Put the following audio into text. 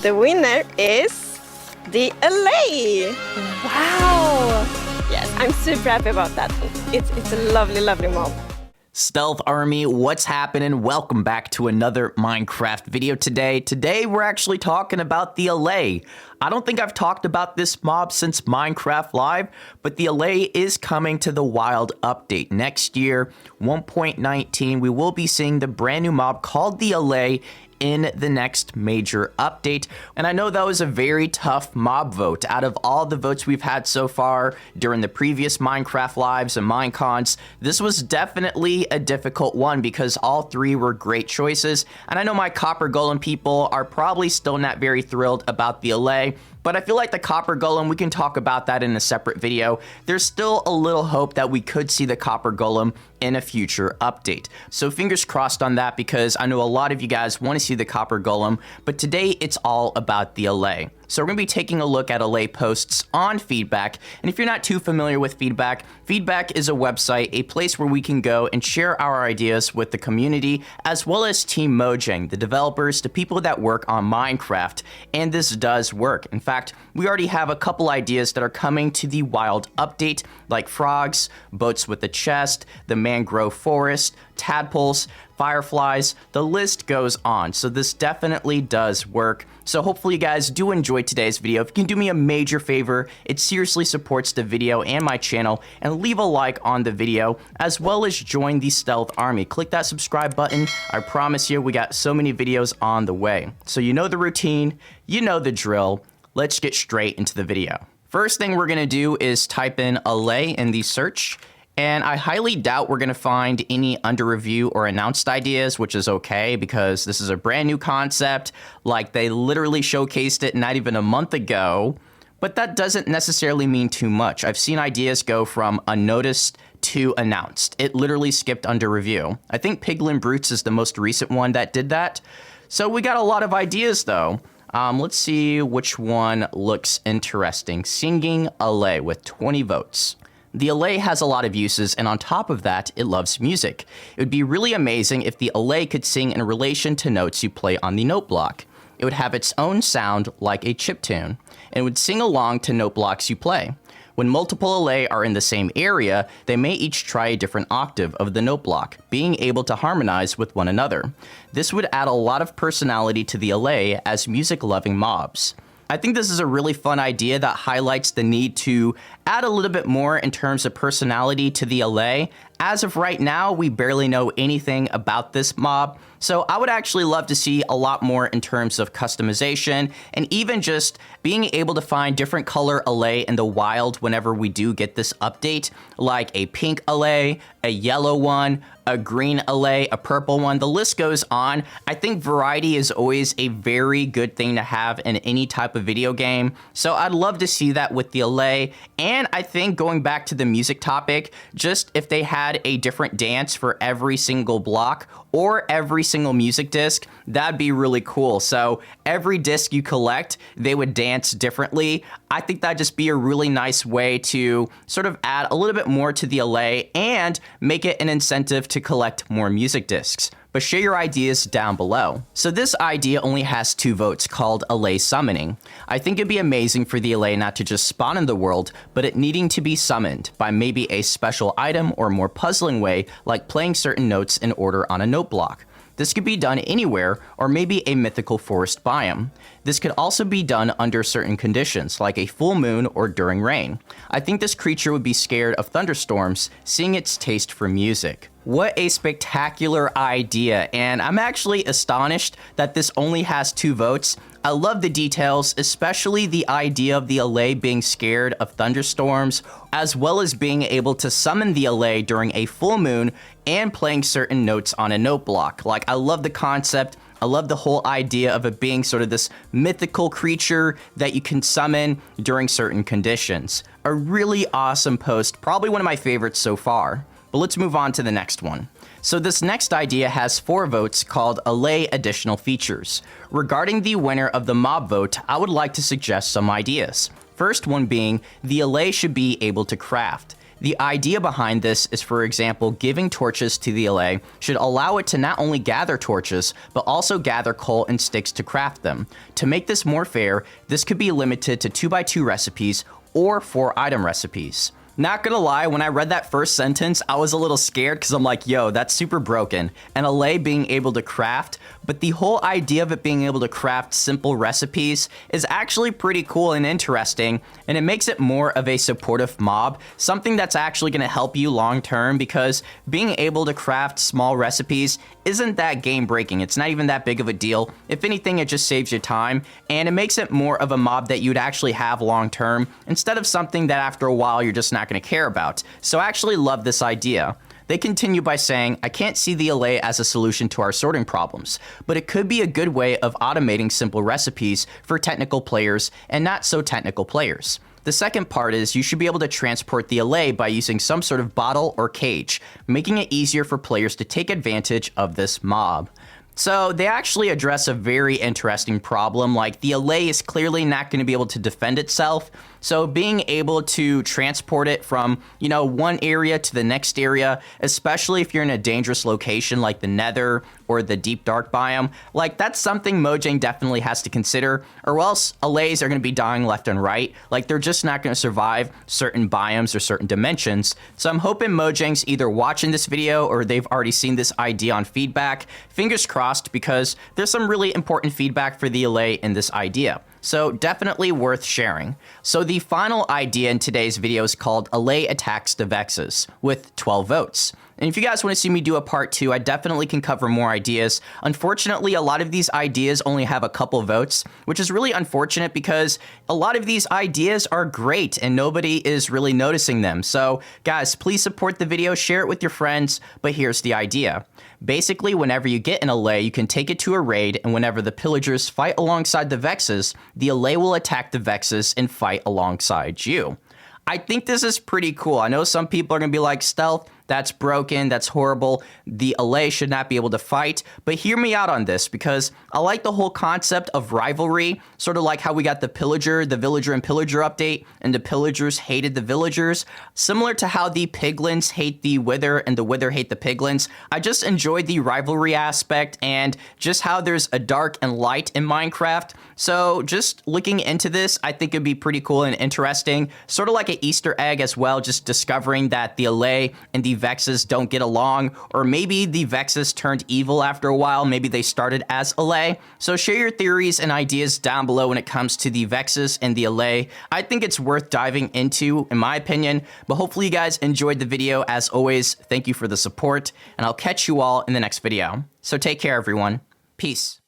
The winner is the Allay. Wow! Yes, I'm super happy about that. It's a lovely, lovely mob. Stealth Army, what's happening? Welcome back to another Minecraft video today. Today, we're actually talking about the Allay. I don't think I've talked about this mob since Minecraft Live, but the Allay is coming to the Wild update. Next year, 1.19, we will be seeing the brand new mob called the Allay in the next major update. And I know that was a very tough mob vote. Out of all the votes we've had so far during the previous Minecraft Lives and Minecons, this was definitely a difficult one because all three were great choices. And I know my Copper Golem people are probably still not very thrilled about the Allay, but I feel like the Copper Golem, we can talk about that in a separate video. There's still a little hope that we could see the Copper Golem in a future update. So fingers crossed on that because I know a lot of you guys want to see the Copper Golem, but today it's all about the Allay. So we're going to be taking a look at Allay posts on Feedback. And if you're not too familiar with Feedback, Feedback is a website, a place where we can go and share our ideas with the community, as well as Team Mojang, the developers, the people that work on Minecraft. And this does work. In fact, we already have a couple ideas that are coming to the Wild update, like frogs, boats with a chest, the mangrove forest, tadpoles, fireflies, the list goes on. So this definitely does work. So hopefully you guys do enjoy today's video. If you can do me a major favor, it seriously supports the video and my channel, and leave a like on the video, as well as join the Stealth Army. Click that subscribe button. I promise you, we got so many videos on the way. So you know the routine, you know the drill. Let's get straight into the video. First thing we're gonna do is type in Allay in the search. And I highly doubt we're going to find any under review or announced ideas, which is okay because this is a brand new concept. Like, they literally showcased it not even a month ago, but that doesn't necessarily mean too much. I've seen ideas go from unnoticed to announced. It literally skipped under review. I think Piglin Brutes is the most recent one that did that. So we got a lot of ideas though. Let's see which one looks interesting. Singing Allay with 20 votes. The Allay has a lot of uses, and on top of that, it loves music. It would be really amazing if the Allay could sing in relation to notes you play on the note block. It would have its own sound like a chiptune, and would sing along to note blocks you play. When multiple Allay are in the same area, they may each try a different octave of the note block, being able to harmonize with one another. This would add a lot of personality to the Allay as music-loving mobs. I think this is a really fun idea that highlights the need to add a little bit more in terms of personality to the Allay. As of right now, we barely know anything about this mob, so I would actually love to see a lot more in terms of customization and even just being able to find different color Allay in the wild whenever we do get this update, like a pink Allay, a yellow one, a green Allay, a purple one, the list goes on. I think variety is always a very good thing to have in any type of video game, so I'd love to see that with the Allay. And I think going back to the music topic, just if they had a different dance for every single block or every single music disc, that'd be really cool. So every disc you collect, they would dance differently. I think that'd just be a really nice way to sort of add a little bit more to the Allay and make it an incentive to collect more music discs. But share your ideas down below. So this idea only has 2 votes, called Allay Summoning. I think it'd be amazing for the Allay not to just spawn in the world, but it needing to be summoned by maybe a special item or more puzzling way, like playing certain notes in order on a note block. This could be done anywhere, or maybe a mythical forest biome. This could also be done under certain conditions, like a full moon or during rain. I think this creature would be scared of thunderstorms, seeing its taste for music. What a spectacular idea, and I'm actually astonished that this only has 2 votes. I love the details, especially the idea of the Allay being scared of thunderstorms, as well as being able to summon the Allay during a full moon and playing certain notes on a note block. Like, I love the concept. I love the whole idea of it being sort of this mythical creature that you can summon during certain conditions. A really awesome post, probably one of my favorites so far. But let's move on to the next one. So this next idea has 4 votes, called Allay Additional Features. Regarding the winner of the mob vote, I would like to suggest some ideas. First one being, the Allay should be able to craft. The idea behind this is, for example, giving torches to the Allay should allow it to not only gather torches, but also gather coal and sticks to craft them. To make this more fair, this could be limited to 2x2 recipes or 4 item recipes. Not gonna lie, when I read that first sentence, I was a little scared because I'm like, yo, that's super broken. And Allay being able to craft, but the whole idea of it being able to craft simple recipes is actually pretty cool and interesting, and it makes it more of a supportive mob, something that's actually gonna help you long term, because being able to craft small recipes isn't that game breaking. It's not even that big of a deal. If anything, it just saves you time, and it makes it more of a mob that you'd actually have long term, instead of something that after a while you're just not going to care about. So I actually love this idea. They continue by saying, I can't see the Allay as a solution to our sorting problems, but it could be a good way of automating simple recipes for technical players and not so technical players. The second part is you should be able to transport the Allay by using some sort of bottle or cage, making it easier for players to take advantage of this mob. So they actually address a very interesting problem, like the Allay is clearly not going to be able to defend itself, so being able to transport it from, one area to the next area, especially if you're in a dangerous location like the Nether or the Deep Dark biome, like that's something Mojang definitely has to consider, or else Allays are going to be dying left and right, like they're just not going to survive certain biomes or certain dimensions. So I'm hoping Mojang's either watching this video or they've already seen this idea on feedback. Fingers crossed, because there's some really important feedback for the Allay in this idea. So definitely worth sharing. So the final idea in today's video is called Allay Attacks the Vexes, with 12 votes. And if you guys want to see me do a part 2, I definitely can cover more ideas. Unfortunately, a lot of these ideas only have a couple votes, which is really unfortunate because a lot of these ideas are great and nobody is really noticing them. So guys, please support the video, share it with your friends, but here's the idea. Basically, whenever you get an Allay, you can take it to a raid, and whenever the pillagers fight alongside the Vexes, the Allay will attack the Vexes and fight alongside you. I think this is pretty cool. I know some people are going to be like, Stealth, that's broken, that's horrible, the Allay should not be able to fight, but hear me out on this, because I like the whole concept of rivalry, sort of like how we got the villager and pillager update, and the pillagers hated the villagers, similar to how the piglins hate the wither and the wither hate the piglins. I just enjoyed the rivalry aspect and just how there's a dark and light in Minecraft. So just looking into this, I think it'd be pretty cool and interesting, sort of like an Easter egg as well, just discovering that the Allay and the Vexes don't get along, or maybe the Vexes turned evil after a while, maybe they started as Allay. So share your theories and ideas down below when it comes to the Vexes and the Allay. I think it's worth diving into, in my opinion, but hopefully you guys enjoyed the video. As always, thank you for the support, and I'll catch you all in the next video. So take care, everyone. Peace.